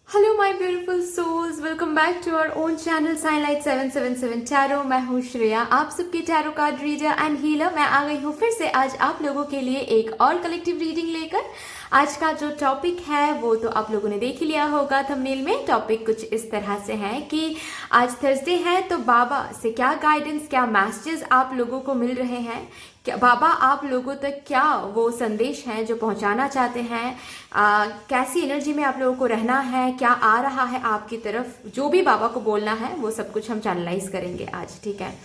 Hello my beautiful souls, welcome back to our own channel Signlight 777 tarot. मैं हूँ श्रेया, आप सबकी tarot card reader and healer. मैं आ गई हूँ फिर से आज आप लोगों के लिए एक और कलेक्टिव रीडिंग लेकर। आज का जो टॉपिक है वो तो आप लोगों ने देख ही लिया होगा थंबनेल में। टॉपिक कुछ इस तरह से है कि आज थर्सडे है तो बाबा से क्या गाइडेंस, क्या मैसेजेस आप लोगों को मिल रहे हैं, क्या बाबा आप लोगों तक क्या वो संदेश हैं जो पहुंचाना चाहते हैं, कैसी एनर्जी में आप लोगों को रहना है, क्या आ रहा है आपकी तरफ, जो भी बाबा को बोलना है वो सब कुछ हम चैनलाइज करेंगे आज, ठीक है।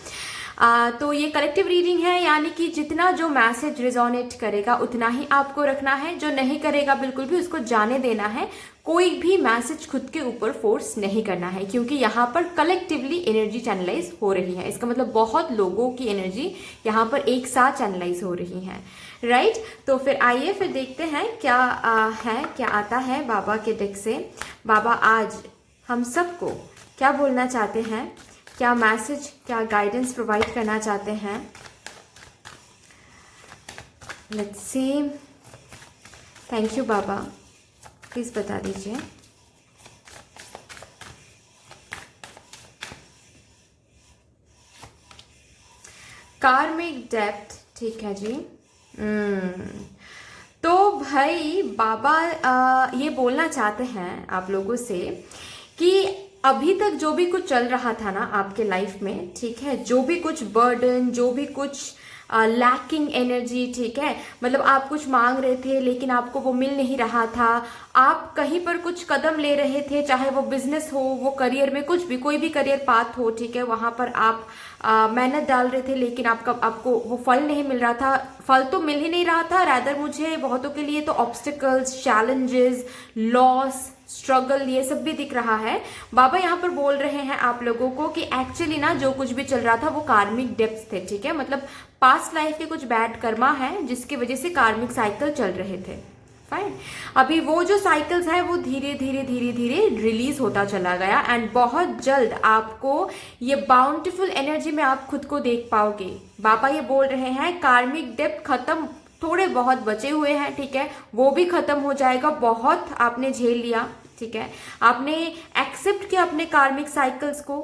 तो ये कलेक्टिव रीडिंग है, यानी कि जितना जो मैसेज रिजोनेट करेगा उतना ही आपको रखना है, जो नहीं करेगा बिल्कुल भी उसको जाने देना है। कोई भी मैसेज खुद के ऊपर फोर्स नहीं करना है, क्योंकि यहाँ पर कलेक्टिवली एनर्जी चैनलाइज हो रही है। इसका मतलब बहुत लोगों की एनर्जी यहाँ पर एक साथ चैनलाइज हो रही है, राइट। तो फिर आइए फिर देखते हैं क्या क्या आता है बाबा के डेक से। बाबा आज हम सबको क्या बोलना चाहते हैं, क्या मैसेज, क्या गाइडेंस प्रोवाइड करना चाहते हैं। Let's see. Thank you Baba, please बता दीजिए। कार्मिक डेप्थ, ठीक है जी। तो भाई बाबा ये बोलना चाहते हैं आप लोगों से कि अभी तक जो भी कुछ चल रहा था ना आपके लाइफ में, ठीक है, जो भी कुछ बर्डन, जो भी कुछ लैकिंग एनर्जी, ठीक है, मतलब आप कुछ मांग रहे थे लेकिन आपको वो मिल नहीं रहा था। आप कहीं पर कुछ कदम ले रहे थे, चाहे वो बिजनेस हो, वो करियर में कुछ भी, कोई भी करियर पाथ हो, ठीक है, वहां पर आप मेहनत डाल रहे थे लेकिन आपको वो फल नहीं मिल रहा था। फल तो मिल ही नहीं रहा था, रादर मुझे बहुतों के लिए तो ऑब्स्टिकल्स, चैलेंजेस, लॉस, स्ट्रगल, ये सब भी दिख रहा है। बाबा यहाँ पर बोल रहे हैं आप लोगों को कि एक्चुअली ना जो कुछ भी चल रहा था वो कार्मिक डेप्थ थे, ठीक है, मतलब पास्ट लाइफ के कुछ बैड कर्मा है जिसकी वजह से कार्मिक साइकिल चल रहे थे। फाइन। अभी वो जो साइकिल्स है वो धीरे धीरे धीरे धीरे रिलीज होता चला गया एंड बहुत जल्द आपको ये बाउंटीफुल एनर्जी में आप खुद को देख पाओगे। बाबा ये बोल रहे हैं कार्मिक डेप्थ खत्म, थोड़े बहुत बचे हुए हैं, ठीक है, वो भी खत्म हो जाएगा। बहुत आपने झेल लिया, ठीक है, आपने एक्सेप्ट किया अपने कार्मिक साइकिल्स को,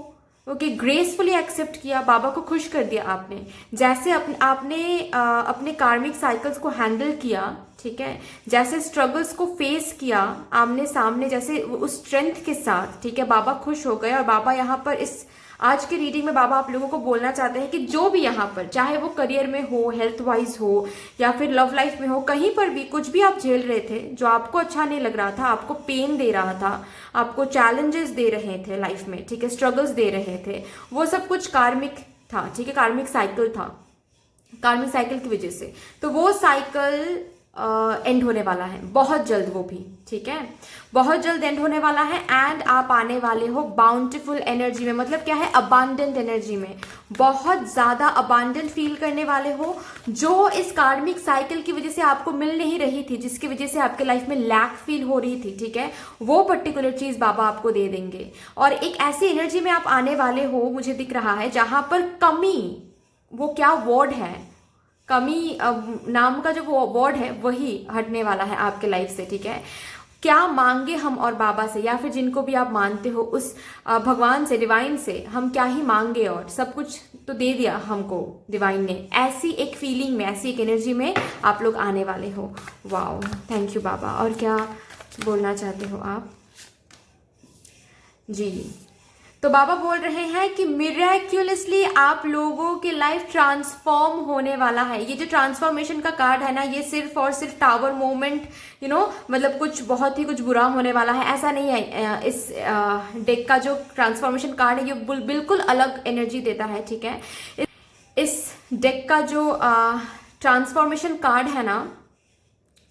ओके, ग्रेसफुली एक्सेप्ट किया, बाबा को खुश कर दिया आपने। जैसे आपने अपने कार्मिक साइकिल्स को हैंडल किया, ठीक है, जैसे स्ट्रगल्स को फेस किया आमने सामने, जैसे उस स्ट्रेंथ के साथ, ठीक है, बाबा खुश हो गए। और बाबा यहाँ पर इस आज के रीडिंग में बाबा आप लोगों को बोलना चाहते हैं कि जो भी यहाँ पर, चाहे वो करियर में हो, हेल्थ वाइज हो, या फिर लव लाइफ में हो, कहीं पर भी कुछ भी आप झेल रहे थे जो आपको अच्छा नहीं लग रहा था, आपको पेन दे रहा था, आपको चैलेंजेस दे रहे थे लाइफ में, ठीक है, स्ट्रगल्स दे रहे थे, वो सब कुछ कार्मिक था, ठीक है, कार्मिक साइकिल था। कार्मिक साइकिल की वजह से तो वो साइकिल एंड होने वाला है बहुत जल्द, वो भी, ठीक है, बहुत जल्द एंड होने वाला है। एंड आप आने वाले हो बाउंटीफुल एनर्जी में, मतलब क्या है, अबांडेंट एनर्जी में, बहुत ज्यादा अबांडेंट फील करने वाले हो। जो इस कार्मिक साइकिल की वजह से आपको मिल नहीं रही थी, जिसकी वजह से आपके लाइफ में लैक फील हो रही थी, ठीक है, वो पर्टिकुलर चीज बाबा आपको दे देंगे। और एक ऐसी एनर्जी में आप आने वाले हो, मुझे दिख रहा है, जहां पर कमी, वो क्या वर्ड है, कमी नाम का जो वो वर्ड है वही हटने वाला है आपके लाइफ से, ठीक है। क्या मांगे हम और बाबा से, या फिर जिनको भी आप मानते हो उस भगवान से, डिवाइन से, हम क्या ही मांगे, और सब कुछ तो दे दिया हमको डिवाइन ने। ऐसी एक फीलिंग में, ऐसी एक एनर्जी में आप लोग आने वाले हो। वाओ, थैंक यू बाबा। और क्या बोलना चाहते हो आप जी? तो बाबा बोल रहे हैं कि मिरेक्युलसली आप लोगों की लाइफ ट्रांसफॉर्म होने वाला है। ये जो ट्रांसफॉर्मेशन का कार्ड है ना, ये सिर्फ और सिर्फ टावर मोमेंट, मतलब कुछ बहुत ही कुछ बुरा होने वाला है ऐसा नहीं है। इस डेक का जो ट्रांसफॉर्मेशन कार्ड है ये बिल्कुल अलग एनर्जी देता है, ठीक है। इस डेक का जो ट्रांसफॉर्मेशन कार्ड है ना,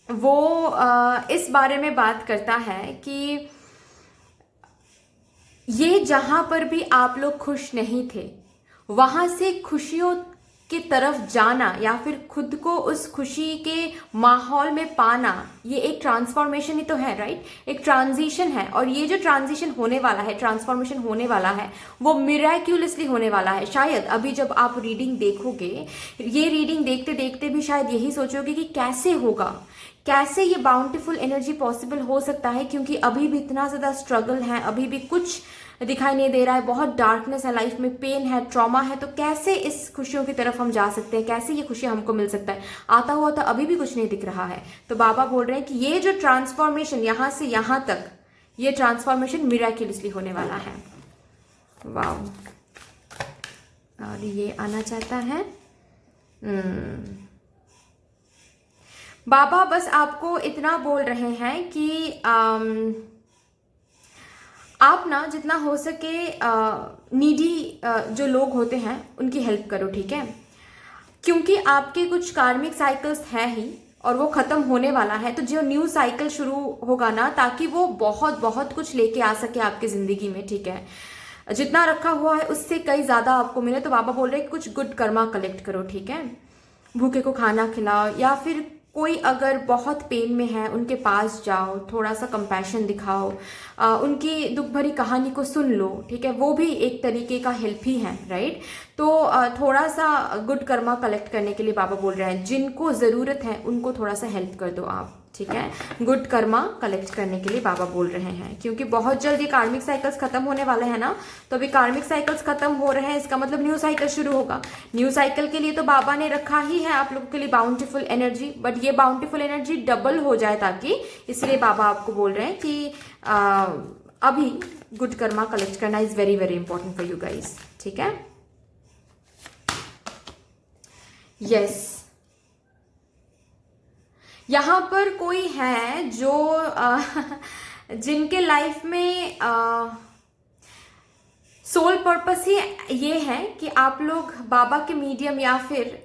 वो इस बारे में बात करता है कि ये जहां पर भी आप लोग खुश नहीं थे, वहां से खुशियों की तरफ जाना या फिर खुद को उस खुशी के माहौल में पाना, ये एक ट्रांसफॉर्मेशन ही तो है, राइट? एक ट्रांजिशन है, और ये जो ट्रांजिशन होने वाला है, ट्रांसफॉर्मेशन होने वाला है, वो मिराक्यूलसली होने वाला है। शायद अभी जब आप रीडिंग देखोगे, ये रीडिंग देखते देखते भी शायद यही सोचोगे कि कैसे होगा, कैसे ये बाउंटीफुल एनर्जी पॉसिबल हो सकता है, क्योंकि अभी भी इतना ज़्यादा स्ट्रगल है, अभी भी कुछ दिखाई नहीं दे रहा है, बहुत डार्कनेस है लाइफ में, पेन है, ट्रॉमा है, तो कैसे इस खुशियों की तरफ हम जा सकते हैं, कैसे ये खुशी हमको मिल सकता है? आता हुआ तो अभी भी कुछ नहीं दिख रहा है। तो बाबा बोल रहे हैं कि ये जो ट्रांसफॉर्मेशन यहाँ से यहाँ तक, ये ट्रांसफॉर्मेशन मिराक्युलसली होने वाला है। वाओ। और ये आना चाहता है। बाबा बस आपको इतना बोल रहे हैं कि आप ना जितना हो सके नीडी जो लोग होते हैं उनकी हेल्प करो, ठीक है? क्योंकि आपके कुछ कार्मिक साइकिल्स है ही, और वो ख़त्म होने वाला है, तो जो न्यू साइकिल शुरू होगा ना, ताकि वो बहुत बहुत कुछ लेके आ सके आपकी ज़िंदगी में, ठीक है? जितना रखा हुआ है उससे कई ज़्यादा आपको मिले। तो बाबा बोल रहे हैं कुछ गुड कर्मा कलेक्ट करो, ठीक है? भूखे को खाना खिलाओ, या फिर कोई अगर बहुत पेन में है उनके पास जाओ, थोड़ा सा कंपैशन दिखाओ, उनकी दुख भरी कहानी को सुन लो, ठीक है? वो भी एक तरीके का हेल्प ही है, राइट? तो थोड़ा सा गुड कर्मा कलेक्ट करने के लिए बाबा बोल रहे हैं, जिनको ज़रूरत है उनको थोड़ा सा हेल्प कर दो आप, ठीक है? गुड कर्मा कलेक्ट करने के लिए बाबा बोल रहे हैं, क्योंकि बहुत जल्द ये कार्मिक साइकिल्स खत्म होने वाले हैं ना। तो अभी कार्मिक साइकिल्स खत्म हो रहे हैं, इसका मतलब न्यू साइकिल शुरू होगा। न्यू साइकिल के लिए तो बाबा ने रखा ही है आप लोगों के लिए बाउंटीफुल एनर्जी, बट ये बाउंटीफुल एनर्जी डबल हो जाए, ताकि इसलिए बाबा आपको बोल रहे हैं कि अभी गुड कर्मा कलेक्ट करना is very very important for you guys, ठीक है? यस, यहाँ पर कोई है जो जिनके लाइफ में सोल पर्पस ही ये है कि आप लोग बाबा के मीडियम या फिर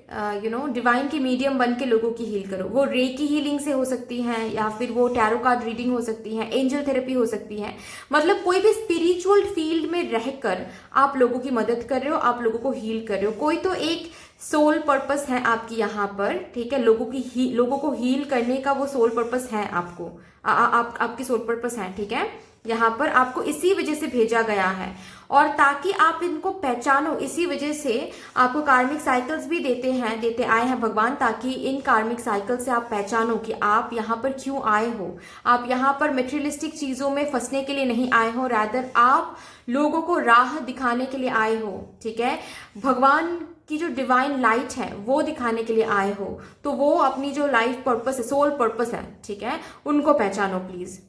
डिवाइन के मीडियम बन के लोगों की हील करो। वो रे की हीलिंग से हो सकती है, या फिर वो टैरो कार्ड रीडिंग हो सकती है, एंजल थेरेपी हो सकती है, मतलब कोई भी स्पिरिचुअल फील्ड में रहकर आप लोगों की मदद कर रहे हो, आप लोगों को हील कर रहे हो। कोई तो एक सोल पर्पस है आपकी यहाँ पर, ठीक है? लोगों को हील करने का वो सोल पर्पस है आपको, आपकी सोल पर्पस है, ठीक है? यहाँ पर आपको इसी वजह से भेजा गया है, और ताकि आप इनको पहचानो, इसी वजह से आपको कार्मिक साइकिल्स भी देते आए हैं भगवान, ताकि इन कार्मिक साइकिल से आप पहचानो कि आप यहाँ पर क्यों आए हो। आप यहाँ पर मेटेरियलिस्टिक चीजों में फंसने के लिए नहीं आए हो, रादर आप लोगों को राह दिखाने के लिए आए हो, ठीक है? भगवान की जो डिवाइन लाइट है वो दिखाने के लिए आए हो। तो वो अपनी जो लाइफ पर्पस है, सोल पर्पस है, ठीक है, उनको पहचानो प्लीज,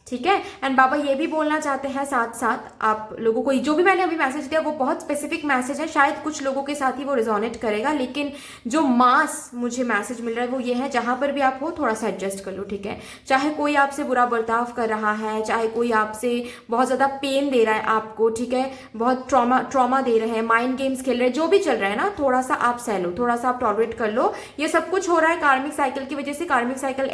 ठीक है? एंड बाबा ये भी बोलना चाहते हैं साथ साथ आप लोगों को, जो भी मैंने अभी मैसेज दिया वो बहुत स्पेसिफिक मैसेज है, शायद कुछ लोगों के साथ ही वो रिजोनेट करेगा, लेकिन जो मास मुझे मैसेज मिल रहा है वो ये है, जहां पर भी आप हो थोड़ा सा एडजस्ट कर लो, ठीक है? चाहे कोई आपसे बुरा बर्ताव कर रहा है, चाहे कोई आपसे बहुत ज्यादा पेन दे रहा है आपको, ठीक है, बहुत ट्रॉमा दे रहे हैं, माइंड गेम्स खेल रहे हैं, जो भी चल रहा है ना, थोड़ा सा आप सह लो, थोड़ा सा आप टॉलरेट कर लो। ये सब कुछ हो रहा है कार्मिक साइकिल की वजह से, कार्मिक साइकिल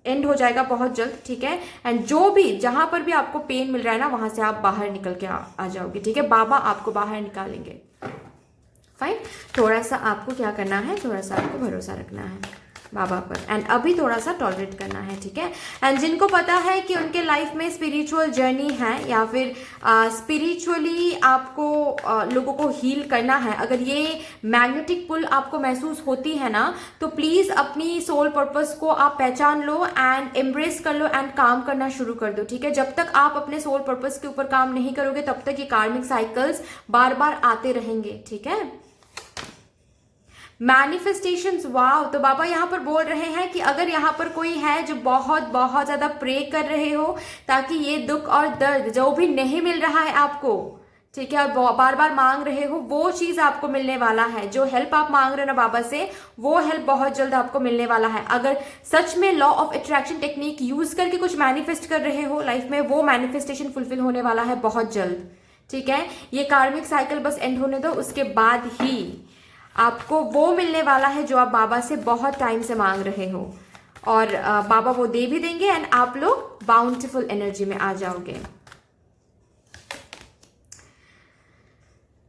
एंड हो जाएगा बहुत जल्द, ठीक है? एंड जो भी जहां पर भी आपको पेन मिल रहा है ना, वहां से आप बाहर निकल के आ जाओगे, ठीक है? बाबा आपको बाहर निकालेंगे, फाइन। थोड़ा सा आपको क्या करना है, थोड़ा सा आपको भरोसा रखना है बाबा पर, एंड अभी थोड़ा सा टॉलरेट करना है, ठीक है? एंड जिनको पता है कि उनके लाइफ में स्पिरिचुअल जर्नी है, या फिर स्पिरिचुअली आपको लोगों को हील करना है, अगर ये मैग्नेटिक पुल आपको महसूस होती है ना, तो प्लीज अपनी सोल पर्पस को आप पहचान लो एंड एम्ब्रेस कर लो एंड काम करना शुरू कर दो, ठीक है? जब तक आप अपने सोल पर्पस के ऊपर काम नहीं करोगे, तब तक ये कार्मिक साइकिल्स बार बार आते रहेंगे, ठीक है? मैनिफेस्टेशंस, वाव। तो बाबा यहाँ पर बोल रहे हैं कि अगर यहाँ पर कोई है जो बहुत बहुत ज्यादा प्रे कर रहे हो ताकि ये दुख और दर्द जो भी नहीं मिल रहा है आपको, ठीक है, और बार बार मांग रहे हो, वो चीज आपको मिलने वाला है। जो हेल्प आप मांग रहे हो ना बाबा से, वो हेल्प बहुत जल्द आपको मिलने वाला है। अगर सच में law of attraction technique use करके कुछ मैनिफेस्ट कर रहे हो लाइफ में, वो मैनिफेस्टेशन फुलफिल होने वाला है बहुत जल्द, ठीक है? ये कार्मिक साइकिल बस एंड होने दो, उसके बाद ही आपको वो मिलने वाला है जो आप बाबा से बहुत टाइम से मांग रहे हो, और बाबा वो दे भी देंगे, एंड आप लोग बाउंटीफुल एनर्जी में आ जाओगे।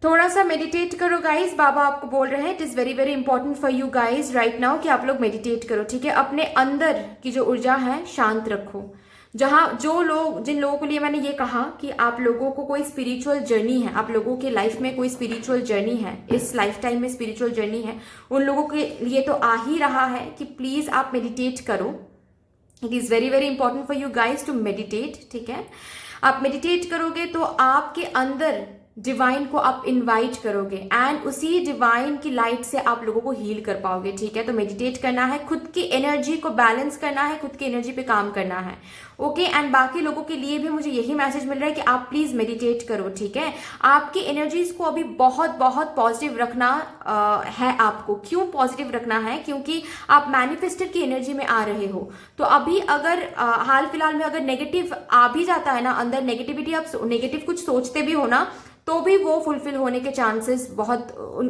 थोड़ा सा मेडिटेट करो गाइज, बाबा आपको बोल रहे हैं it is very very important for you guys right now कि आप लोग मेडिटेट करो, ठीक है। अपने अंदर की जो ऊर्जा है शांत रखो। जिन लोगों के लिए मैंने ये कहा कि आप लोगों को कोई स्पिरिचुअल जर्नी है, आप लोगों के लाइफ में कोई स्पिरिचुअल जर्नी है, इस लाइफ टाइम में स्पिरिचुअल जर्नी है, उन लोगों के लिए तो आ ही रहा है कि प्लीज आप मेडिटेट करो। It is very very important for you guys to meditate, ठीक है। आप मेडिटेट करोगे तो आपके अंदर डिवाइन को आप इनवाइट करोगे एंड उसी डिवाइन की लाइट से आप लोगों को हील कर पाओगे, ठीक है। तो मेडिटेट करना है, खुद की एनर्जी को बैलेंस करना है, खुद की एनर्जी पे काम करना है, ओके। एंड बाकी लोगों के लिए भी मुझे यही मैसेज मिल रहा है कि आप प्लीज मेडिटेट करो, ठीक है। आपकी एनर्जीज को अभी बहुत बहुत पॉजिटिव रखना है आपको। क्यों पॉजिटिव रखना है? क्योंकि आप मैनिफेस्टर की एनर्जी में आ रहे हो। तो अभी अगर हाल फिलहाल में अगर नेगेटिव आ भी जाता है ना अंदर, नेगेटिविटी, आप नेगेटिव कुछ सोचते भी हो ना, तो भी वो फुलफिल होने के चांसेस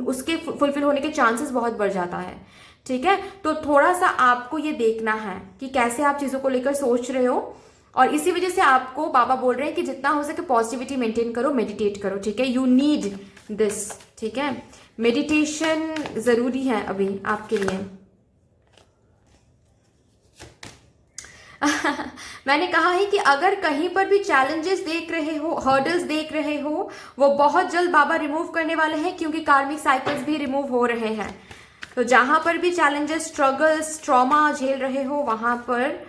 उसके फुलफिल होने के चांसेस बहुत बढ़ जाता है, ठीक है। तो थोड़ा सा आपको ये देखना है कि कैसे आप चीजों को लेकर सोच रहे हो, और इसी वजह से आपको बाबा बोल रहे हैं कि जितना हो सके पॉजिटिविटी मेंटेन करो, मेडिटेट करो, ठीक है। यू नीड दिस, ठीक है। मेडिटेशन जरूरी है अभी आपके लिए। मैंने कहा है कि अगर कहीं पर भी चैलेंजेस देख रहे हो, हर्डल्स देख रहे हो, वो बहुत जल्द बाबा रिमूव करने वाले हैं, क्योंकि कार्मिक साइकिल्स भी रिमूव हो रहे हैं। तो जहां पर भी चैलेंजेस, स्ट्रगल्स, ट्रॉमा झेल रहे हो वहां पर,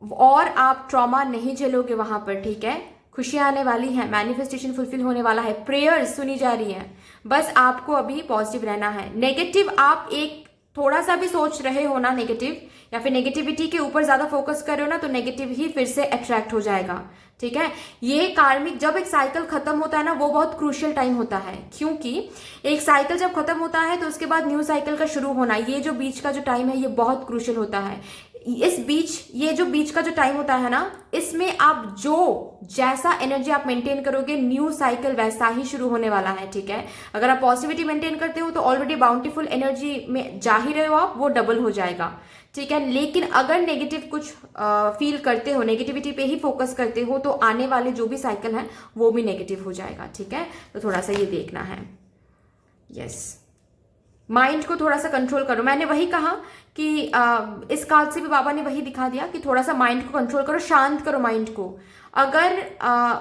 और आप ट्रॉमा नहीं झेलोगे वहां पर, ठीक है। खुशियां आने वाली हैं, मैनिफेस्टेशन फुलफिल होने वाला है, प्रेयर्स सुनी जा रही हैं। बस आपको अभी पॉजिटिव रहना है। नेगेटिव आप एक थोड़ा सा भी सोच रहे हो ना नेगेटिव, या फिर नेगेटिविटी के ऊपर ज्यादा फोकस कर रहे हो ना, तो नेगेटिव ही फिर से अट्रैक्ट हो जाएगा, ठीक है। ये कार्मिक, जब एक साइकिल खत्म होता है ना, वो बहुत क्रूशियल टाइम होता है, क्योंकि एक साइकिल जब खत्म होता है तो उसके बाद न्यू साइकिल का शुरू होना, ये जो बीच का जो टाइम है ये बहुत क्रूशियल होता है। ये जो बीच का जो टाइम होता है ना, इसमें आप जैसा एनर्जी आप मेंटेन करोगे, न्यू साइकिल वैसा ही शुरू होने वाला है, ठीक है। अगर आप पॉजिटिविटी मेंटेन करते हो तो ऑलरेडी बाउंटीफुल एनर्जी में जा ही रहे हो आप, वो डबल हो जाएगा, ठीक है। लेकिन अगर नेगेटिव कुछ फील करते हो, नेगेटिविटी पे ही फोकस करते हो, तो आने वाले जो भी साइकिल है वो भी नेगेटिव हो जाएगा, ठीक है। तो थोड़ा सा ये देखना है। यस, माइंड को थोड़ा सा कंट्रोल करो। मैंने वही कहा कि इस कार्ड से भी बाबा ने वही दिखा दिया कि थोड़ा सा माइंड को कंट्रोल करो, शांत करो माइंड को। अगर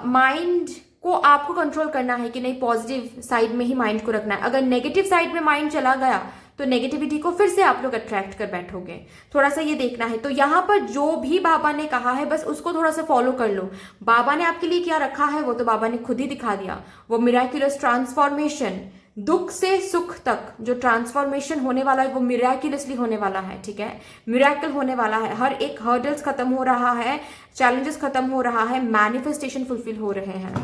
माइंड को आपको कंट्रोल करना है कि नहीं, पॉजिटिव साइड में ही माइंड को रखना है। अगर नेगेटिव साइड में माइंड चला गया तो नेगेटिविटी को फिर से आप लोग अट्रैक्ट कर बैठोगे। थोड़ा सा ये देखना है। तो यहाँ पर जो भी बाबा ने कहा है बस उसको थोड़ा सा फॉलो कर लो। बाबा ने आपके लिए क्या रखा है वो तो बाबा ने खुद ही दिखा दिया। वो मिराक्युलस ट्रांसफॉर्मेशन, दुख से सुख तक जो ट्रांसफॉर्मेशन होने वाला है वो मिराक्युलसली होने वाला है, ठीक है। मिराकल होने वाला है। हर एक हर्डल्स खत्म हो रहा है, चैलेंजेस खत्म हो रहा है, मैनिफेस्टेशन फुलफिल हो रहे हैं।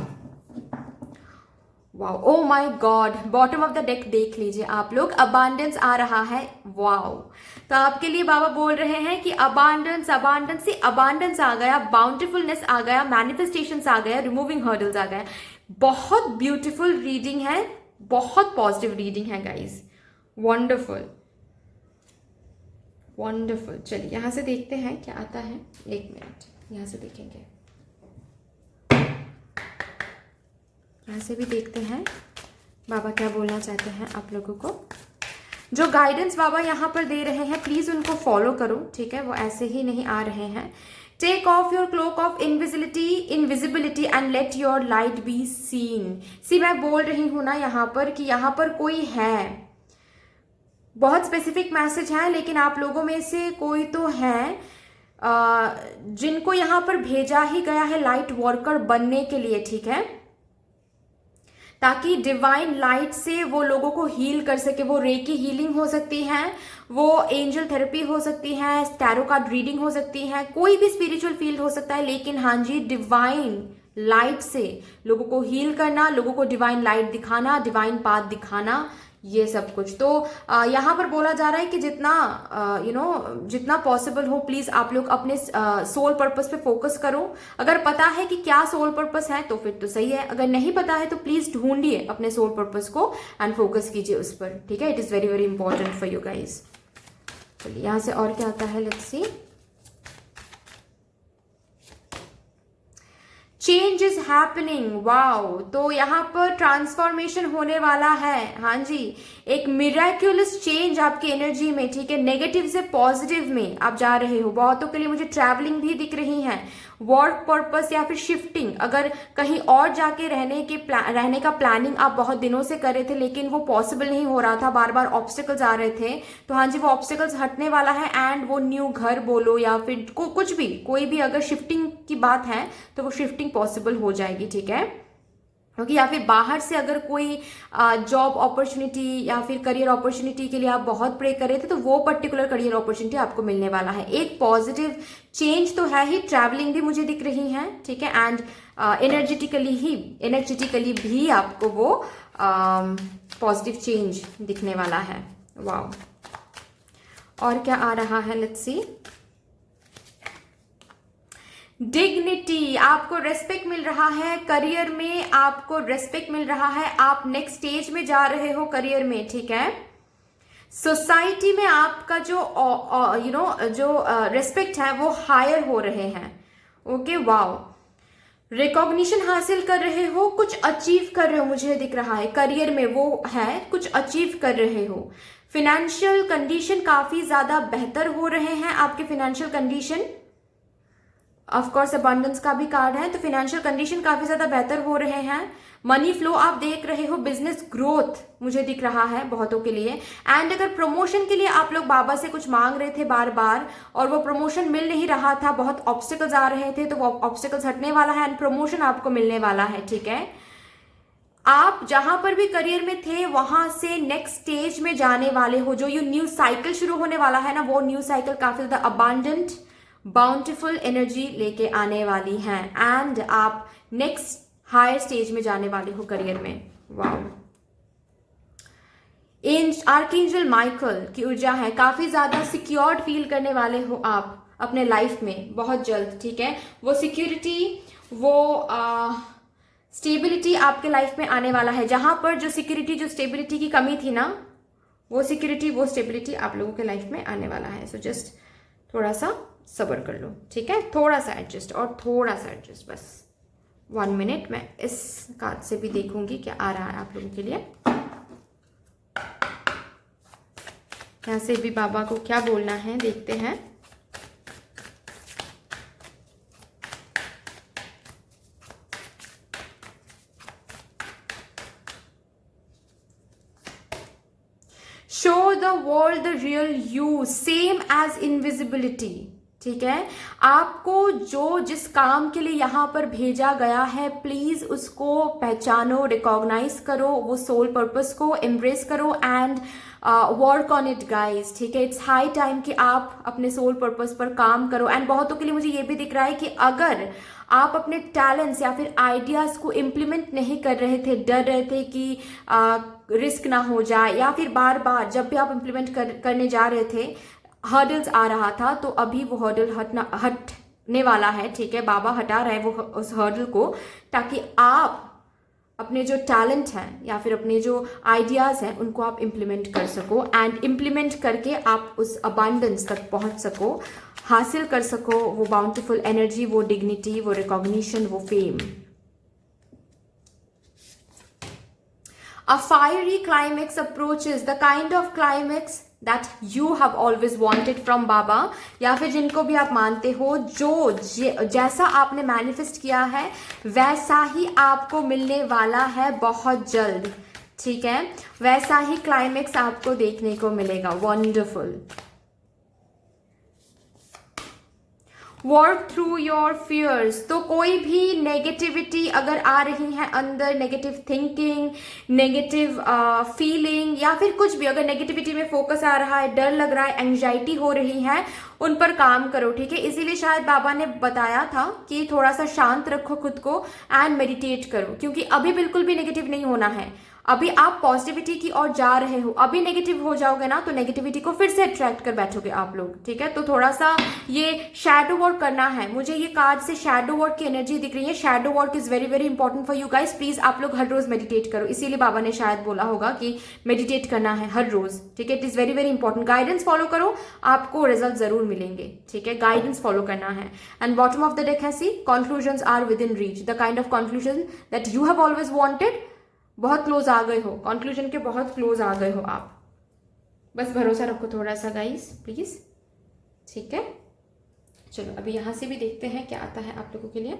Wow, oh my God, bottom of the deck देख लीजिए आप लोग, अबांडेंस आ रहा है। वाओ, तो आपके लिए बाबा बोल रहे हैं कि अबांडेंस, अबांडेंस से अबांडेंस आ गया, बाउंटीफुलनेस आ गया, मैनिफेस्टेशंस आ गया, रिमूविंग हर्डल्स आ गया। बहुत ब्यूटीफुल रीडिंग है, बहुत पॉजिटिव रीडिंग है गाइज। Wonderful wonderful. चलिए यहां से देखते हैं क्या आता है। एक मिनट, यहां से देखेंगे, यहाँ से भी देखते हैं बाबा क्या बोलना चाहते हैं आप लोगों को। जो गाइडेंस बाबा यहाँ पर दे रहे हैं प्लीज उनको फॉलो करो, ठीक है। वो ऐसे ही नहीं आ रहे हैं। Take off your cloak of invisibility and let your light be seen. See, मैं बोल रही हूं ना यहाँ पर कि यहाँ पर कोई है, बहुत स्पेसिफिक मैसेज है, लेकिन आप लोगों में से कोई तो है जिनको यहाँ पर भेजा ही गया है लाइट वर्कर बनने के लिए, ठीक है, ताकि डिवाइन लाइट से वो लोगों को हील कर सके। वो रेकी हीलिंग हो सकती है, वो एंजल थेरेपी हो सकती है, टैरो कार्ड रीडिंग हो सकती है, कोई भी स्पिरिचुअल फील्ड हो सकता है, लेकिन हाँ जी, डिवाइन लाइट से लोगों को हील करना, लोगों को डिवाइन लाइट दिखाना, डिवाइन पाथ दिखाना, ये सब कुछ। तो यहाँ पर बोला जा रहा है कि जितना जितना पॉसिबल हो प्लीज आप लोग अपने सोल पर्पस पे फोकस करो। अगर पता है कि क्या सोल पर्पस है तो फिर तो सही है, अगर नहीं पता है तो प्लीज ढूंढिए अपने सोल पर्पस को एंड फोकस कीजिए उस पर, ठीक है। It is very very important for you guys. चलिए यहाँ से और क्या आता है, let's see. Change is happening, wow. तो यहाँ पर ट्रांसफॉर्मेशन होने वाला है, हाँ जी, एक मिराक्युलस चेंज आपकी एनर्जी में, ठीक है। नेगेटिव से पॉजिटिव में आप जा रहे हो। बहुतों के लिए मुझे ट्रैवलिंग भी दिख रही है, वर्क पर्पस या फिर शिफ्टिंग। अगर कहीं और जाके रहने का प्लानिंग आप बहुत दिनों से कर रहे थे लेकिन वो पॉसिबल नहीं हो रहा था, बार बार ऑब्स्टिकल्स आ रहे थे, तो हाँ जी वो ऑब्स्टिकल्स हटने वाला है। एंड वो न्यू घर बोलो या फिर कुछ भी, कोई भी अगर शिफ्टिंग की बात है तो वो शिफ्टिंग पॉसिबल हो जाएगी, ठीक है। क्योंकि या फिर बाहर से अगर कोई जॉब अपॉर्चुनिटी या फिर करियर अपॉर्चुनिटी के लिए आप बहुत प्रे कर रहे थे तो वो पर्टिकुलर करियर अपॉर्चुनिटी आपको मिलने वाला है। एक पॉजिटिव चेंज तो है ही, ट्रैवलिंग भी मुझे दिख रही है, ठीक है। एंड एनर्जेटिकली भी आपको वो पॉजिटिव चेंज दिखने वाला है, वाओ। और क्या आ रहा है, लेट्स सी। डिग्निटी, आपको रेस्पेक्ट मिल रहा है करियर में, आपको रेस्पेक्ट मिल रहा है, आप नेक्स्ट स्टेज में जा रहे हो करियर में, ठीक है। सोसाइटी में आपका जो रेस्पेक्ट है वो हायर हो रहे हैं, ओके, वाओ। रिकॉग्निशन हासिल कर रहे हो, कुछ अचीव कर रहे हो, मुझे दिख रहा है करियर में वो है, कुछ अचीव कर रहे हो। फिनेंशियल कंडीशन काफी ज्यादा बेहतर हो रहे हैं आपके financial condition. Of course abundance का भी कार्ड है, तो फिनेंशियल कंडीशन काफी ज्यादा बेहतर हो रहे हैं। मनी फ्लो आप देख रहे हो, बिजनेस ग्रोथ मुझे दिख रहा है बहुतों के लिए। एंड अगर प्रमोशन के लिए आप लोग बाबा से कुछ मांग रहे थे बार बार और वो प्रमोशन मिल नहीं रहा था, बहुत ऑब्स्टिकल्स आ रहे थे, तो वो ऑब्स्टिकल्स हटने वाला है एंड प्रमोशन आपको मिलने वाला है, ठीक है। आप जहां पर भी करियर में थे वहां से नेक्स्ट स्टेज में जाने वाले हो। जो ये न्यू साइकिल शुरू होने वाला है ना, वो न्यू साइकिल काफी ज्यादा अबांडेंट बाउंटिफुल एनर्जी लेके आने वाली है। एंड आप नेक्स्ट हायर स्टेज में जाने वाले हो करियर में, वाओ। आर्कएंजल माइकल की ऊर्जा है, काफी ज्यादा सिक्योर्ड फील करने वाले हो आप अपने लाइफ में बहुत जल्द, ठीक है। वो सिक्योरिटी, वो स्टेबिलिटी आपके लाइफ में आने वाला है। जहां पर जो सिक्योरिटी जो स्टेबिलिटी की कमी थी ना, वो सिक्योरिटी वो स्टेबिलिटी आप लोगों के लाइफ में आने वाला है। सो जस्ट थोड़ा सा सब्र कर लो, ठीक है। थोड़ा सा एडजस्ट और थोड़ा सा एडजस्ट, बस 1 मिनट। मैं इस कार्ड से भी देखूंगी क्या आ रहा है आप लोगों के लिए। यहाँ से भी बाबा को क्या बोलना है देखते हैं। Show the world the real you, same as invisibility, ठीक है। आपको जो जिस काम के लिए यहाँ पर भेजा गया है, प्लीज उसको पहचानो, रिकॉग्नाइज करो, वो सोल पर्पस को एम्ब्रेस करो and work on it guys, ठीक है। इट्स हाई टाइम कि आप अपने सोल पर्पस पर काम करो। एंड बहुतों के लिए मुझे ये भी दिख रहा है कि अगर आप अपने टैलेंट्स या फिर आइडियाज को इम्प्लीमेंट नहीं कर रहे थे, डर रहे थे कि रिस्क ना हो जाए, या फिर बार बार जब भी आप इम्प्लीमेंट करने जा रहे थे हर्डल्स आ रहा था, तो अभी वो हर्डल हटने वाला है, ठीक है। बाबा हटा रहे हैं वो उस हर्डल को, ताकि आप अपने जो टैलेंट हैं या फिर अपने जो आइडियाज हैं उनको आप इम्प्लीमेंट कर सको। एंड इम्प्लीमेंट करके आप उस अबांडेंस तक पहुंच सको, हासिल कर सको वो बाउंटीफुल एनर्जी, वो डिग्निटी, वो रिकॉग्निशन, वो fame. A fiery climax approaches, the kind of climax that you have always wanted from बाबा, या फिर जिनको भी आप मानते हो, जैसा आपने मैनिफेस्ट किया है वैसा ही आपको मिलने वाला है बहुत जल्द, ठीक है। वैसा ही क्लाइमेक्स आपको देखने को मिलेगा। Wonderful. Work through your fears, तो कोई भी नेगेटिविटी अगर आ रही है अंदर, नेगेटिव थिंकिंग, नेगेटिव फीलिंग या फिर कुछ भी, अगर नेगेटिविटी में फोकस आ रहा है, डर लग रहा है, एंजाइटी हो रही है, उन पर काम करो, ठीक है। इसीलिए शायद बाबा ने बताया था कि थोड़ा सा शांत रखो खुद को एंड मेडिटेट करो, क्योंकि अभी बिल्कुल भी नेगेटिव नहीं होना है। अभी आप पॉजिटिविटी की ओर जा रहे हो, अभी नेगेटिव हो जाओगे ना तो नेगेटिविटी को फिर से अट्रैक्ट कर बैठोगे आप लोग, ठीक है। तो थोड़ा सा ये शैडो वर्क करना है। मुझे ये कार्ड से शैडो वर्क की एनर्जी दिख रही है। Shadow work is very very important for you guys. Please आप लोग हर रोज मेडिटेट करो, इसीलिए बाबा ने शायद बोला होगा कि मेडिटेट करना है हर रोज, ठीक है। It is very very important. Guidance follow करो, आपको रिजल्ट जरूर मिलेंगे, ठीक है, गाइडेंस फॉलो करना है। And bottom of the deck है see conclusions are within reach, the kind of conclusion that you have always wanted. बहुत क्लोज आ गए हो, कंक्लूजन के बहुत क्लोज आ गए हो आप, बस भरोसा रखो थोड़ा सा गाइस प्लीज, ठीक है। चलो अभी यहां से भी देखते हैं क्या आता है आप लोगों के लिए।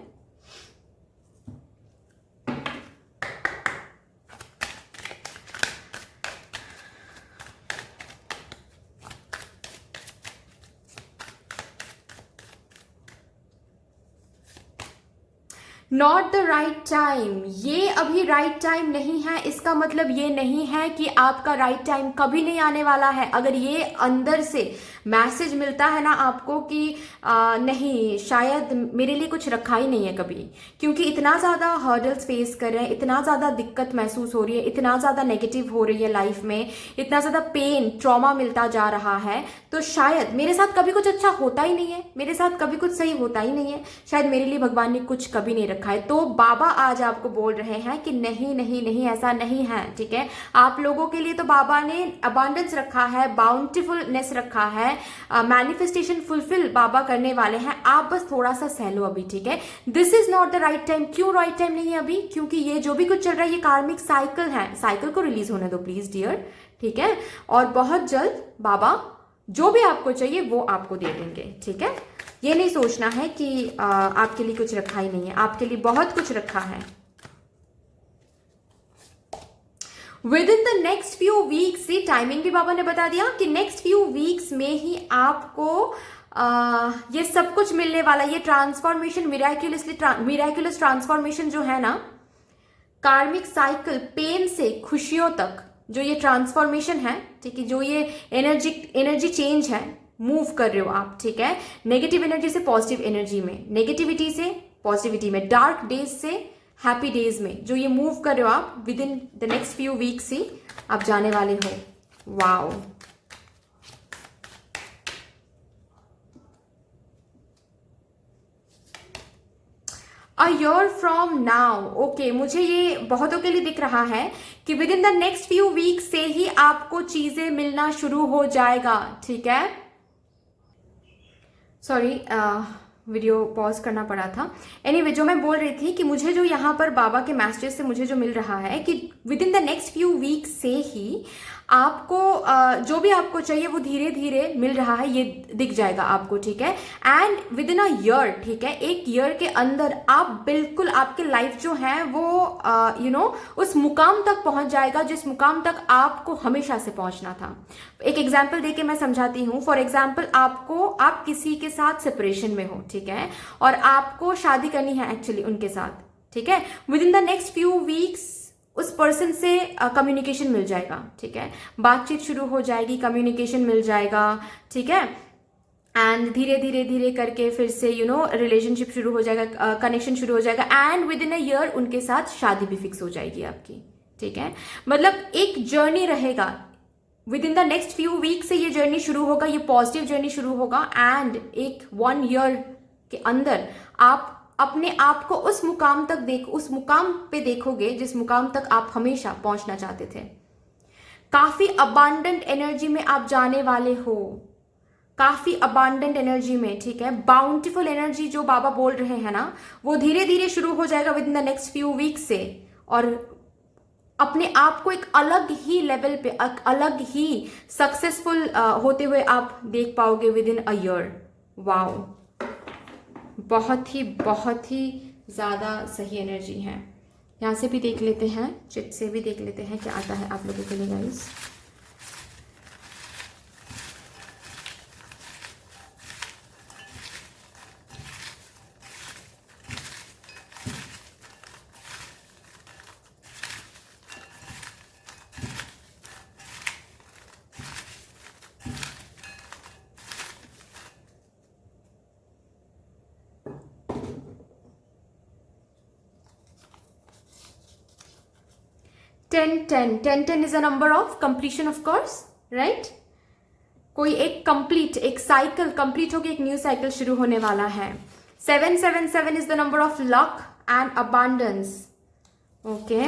नॉट द राइट टाइम, ये अभी राइट टाइम नहीं है। इसका मतलब ये नहीं है कि आपका राइट टाइम कभी नहीं आने वाला है। अगर ये अंदर से मैसेज मिलता है ना आपको कि नहीं, शायद मेरे लिए कुछ रखा ही नहीं है कभी, क्योंकि इतना ज़्यादा हर्डल्स फेस कर रहे हैं, इतना ज़्यादा दिक्कत महसूस हो रही है, इतना ज़्यादा नेगेटिव हो रही है लाइफ में, इतना ज़्यादा पेन ट्रॉमा मिलता जा रहा है, तो शायद मेरे साथ कभी कुछ अच्छा होता ही नहीं है, मेरे साथ कभी कुछ सही होता ही नहीं है, शायद मेरे लिए भगवान ने कुछ कभी नहीं रखा है। तो बाबा आज आपको बोल रहे हैं कि नहीं नहीं नहीं, ऐसा नहीं है, ठीक है। आप लोगों के लिए तो बाबा ने अबांडेंस रखा है, बाउंटीफुलनेस रखा है, मैनिफेस्टेशन फुलफिल बाबा करने वाले हैं। आप बस थोड़ा सा सह लो अभी, ठीक है। This is not the right time. क्यों राइट टाइम नहीं है अभी? क्योंकि ये जो भी कुछ चल रहा है ये कार्मिक साइकिल है, साइकिल को रिलीज होने दो प्लीज डियर, ठीक है। और बहुत जल्द बाबा जो भी आपको चाहिए वो आपको दे देंगे, ठीक है। ये नहीं सोचना है कि आपके लिए कुछ रखा ही नहीं है, आपके लिए बहुत कुछ रखा है। With in the next few weeks, से टाइमिंग भी बाबा ने बता दिया कि नेक्स्ट फ्यू वीक्स में ही आपको ये सब कुछ मिलने वाला। ये ट्रांसफॉर्मेशन, मिराक्युलस ट्रांसफॉर्मेशन जो है ना, कार्मिक साइकिल, पेन से खुशियों तक जो ये ट्रांसफॉर्मेशन है, ठीक है, जो ये एनर्जी चेंज है, मूव कर रहे हो आप, ठीक है। नेगेटिव एनर्जी से पॉजिटिव एनर्जी में, नेगेटिविटी से पॉजिटिविटी में, डार्क डेज से हैप्पी डेज में, जो ये मूव कर रहे हो आप within the next few weeks ही आप जाने वाले हो। Wow, a year from now, okay, मुझे ये बहुतों के लिए दिख रहा है कि within the next few weeks से ही आपको चीजें मिलना शुरू हो जाएगा, ठीक है। सॉरी, वीडियो पॉज करना पड़ा था। एनीवे, जो मैं बोल रही थी कि मुझे जो यहाँ पर बाबा के मैसेज से मुझे जो मिल रहा है कि within the next few weeks से ही आपको जो भी आपको चाहिए वो धीरे धीरे मिल रहा है, ये दिख जाएगा आपको, ठीक है। And with in a year, ठीक है, एक ईयर के अंदर आप बिल्कुल, आपके लाइफ जो है वो उस मुकाम तक पहुंच जाएगा जिस मुकाम तक आपको हमेशा से पहुंचना था। एक एग्जाम्पल देके मैं समझाती हूँ। फॉर एग्जाम्पल, आप किसी के साथ सेपरेशन में हो, ठीक है, और आपको शादी करनी है एक्चुअली उनके साथ, ठीक है। With in the next few weeks उस पर्सन से कम्युनिकेशन मिल जाएगा, ठीक है, बातचीत शुरू हो जाएगी, कम्युनिकेशन मिल जाएगा, ठीक है। एंड धीरे धीरे धीरे करके फिर से रिलेशनशिप शुरू हो जाएगा, कनेक्शन शुरू हो जाएगा, and with in a year उनके साथ शादी भी फिक्स हो जाएगी आपकी, ठीक है। मतलब एक जर्नी रहेगा, within the next few week से ये जर्नी शुरू होगा, ये पॉजिटिव जर्नी शुरू होगा, एंड एक 1 ईयर के अंदर आप अपने आप को उस मुकाम पे देखोगे जिस मुकाम तक आप हमेशा पहुंचना चाहते थे। काफी अबांडेंट एनर्जी में आप जाने वाले हो, काफी अबांडेंट एनर्जी में, ठीक है। बाउंटीफुल एनर्जी जो बाबा बोल रहे हैं ना, वो धीरे धीरे शुरू हो जाएगा with in the next few weeks से, और अपने आप को एक अलग ही लेवल पे, अलग ही सक्सेसफुल होते हुए आप देख पाओगे with in a year. Wow, बहुत ही ज़्यादा सही एनर्जी है। यहाँ से भी देख लेते हैं, चिट से भी देख लेते हैं क्या आता है आप लोगों के लिए guys. Ten is a number of completion, of course, right. कोई एक साइकिल कंप्लीट होगी, एक न्यू साइकिल शुरू होने वाला है। 777 is the number of luck and abundance, okay.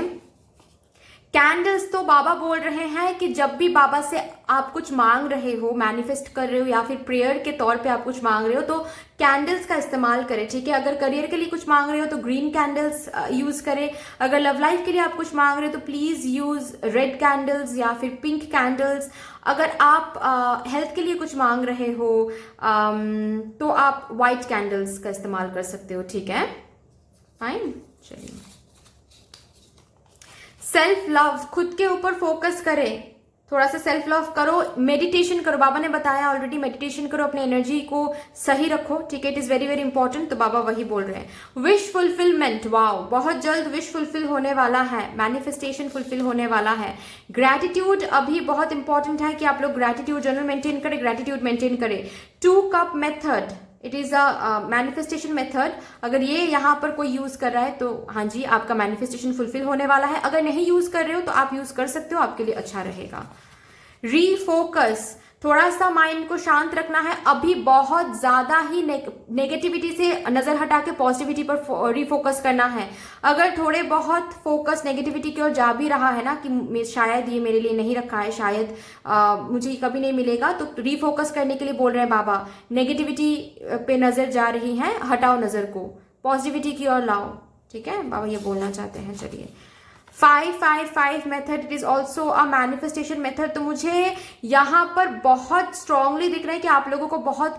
Candles तो बाबा बोल रहे हैं कि जब भी बाबा से आप कुछ मांग रहे हो, मैनिफेस्ट कर रहे हो या फिर प्रेयर के तौर पे आप कुछ मांग रहे हो तो कैंडल्स का इस्तेमाल करें, ठीक है। अगर करियर के लिए कुछ मांग रहे हो तो ग्रीन कैंडल्स यूज करें। अगर लव लाइफ के लिए आप कुछ मांग रहे हो तो प्लीज यूज रेड कैंडल्स या फिर पिंक कैंडल्स। अगर आप हेल्थ के लिए कुछ मांग रहे हो तो आप व्हाइट कैंडल्स का इस्तेमाल कर सकते हो, ठीक है। फाइन, चलिए। सेल्फ लव, खुद के ऊपर फोकस करें, थोड़ा सा सेल्फ लव करो, मेडिटेशन करो। बाबा ने बताया ऑलरेडी, मेडिटेशन करो, अपने एनर्जी को सही रखो, ठीक है। It is very very important, तो बाबा वही बोल रहे हैं। विश फुलफिलमेंट, वाओ, बहुत जल्द विश फुलफिल होने वाला है, मैनिफेस्टेशन फुलफिल होने वाला है। ग्रैटिट्यूड अभी बहुत इंपॉर्टेंट है कि आप लोग ग्रैटिट्यूड जर्नल मेंटेन करें, ग्रैटिट्यूड मेंटेन करें। 2 cup method, it is a manifestation method. अगर ये यहाँ पर कोई यूज कर रहा है तो हाँ जी, आपका मैनिफेस्टेशन फुलफिल होने वाला है। अगर नहीं यूज कर रहे हो तो आप यूज कर सकते हो, आपके लिए अच्छा रहेगा। रीफोकस, थोड़ा सा माइंड को शांत रखना है। अभी बहुत ज्यादा ही नेगेटिविटी से नजर हटा के पॉजिटिविटी पर रिफोकस करना है। अगर थोड़े बहुत फोकस नेगेटिविटी की ओर जा भी रहा है ना कि शायद ये मेरे लिए नहीं रखा है, शायद मुझे कभी नहीं मिलेगा, तो रिफोकस करने के लिए बोल रहे हैं बाबा। नेगेटिविटी पे नजर जा रही है, हटाओ नजर को, पॉजिटिविटी की ओर लाओ, ठीक है। बाबा ये बोलना चाहते हैं। चलिए, 5-5-5 method, it is also a manifestation method. तो मुझे यहां पर बहुत स्ट्रांगली दिख रहा है कि आप लोगों को बहुत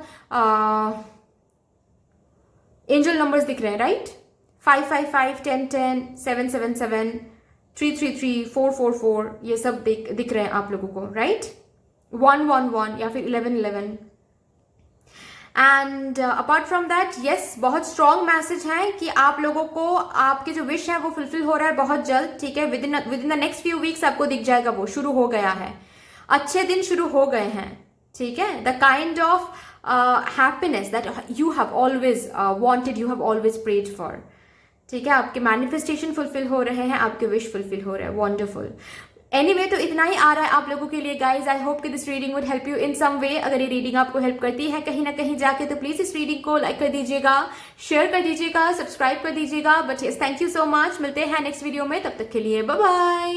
एंजल नंबर्स दिख रहे हैं, राइट। 5-5-5, 10-10, 7-7-7, 3-3-3, 4-4-4, ये सब दिख रहे हैं आप लोगों को, राइट। 1-1-1 या फिर 11-11। And apart from that, yes, बहुत स्ट्रॉन्ग मैसेज है कि आप लोगों को आपके जो विश है वो फुलफिल हो रहा है बहुत जल्द, ठीक है। With in the next few weeks आपको दिख जाएगा, वो शुरू हो गया है, अच्छे दिन शुरू हो गए हैं, ठीक है। The kind of happiness that you have always wanted, you have always prayed for, ठीक है। आपके मैनिफेस्टेशन फुलफिल हो रहे हैं, आपके विश फुलफिल हो रहे हैं, वंडरफुल। एनीवे, तो इतना ही आ रहा है आप लोगों के लिए गाइज। आई होप कि this reading would help you in some way. अगर ये रीडिंग आपको हेल्प करती है कहीं ना कहीं जाके, तो प्लीज इस रीडिंग को लाइक कर दीजिएगा, शेयर कर दीजिएगा, सब्सक्राइब कर दीजिएगा। But yes, thank you so much. मिलते हैं नेक्स्ट वीडियो में, तब तक के लिए बाय बाय।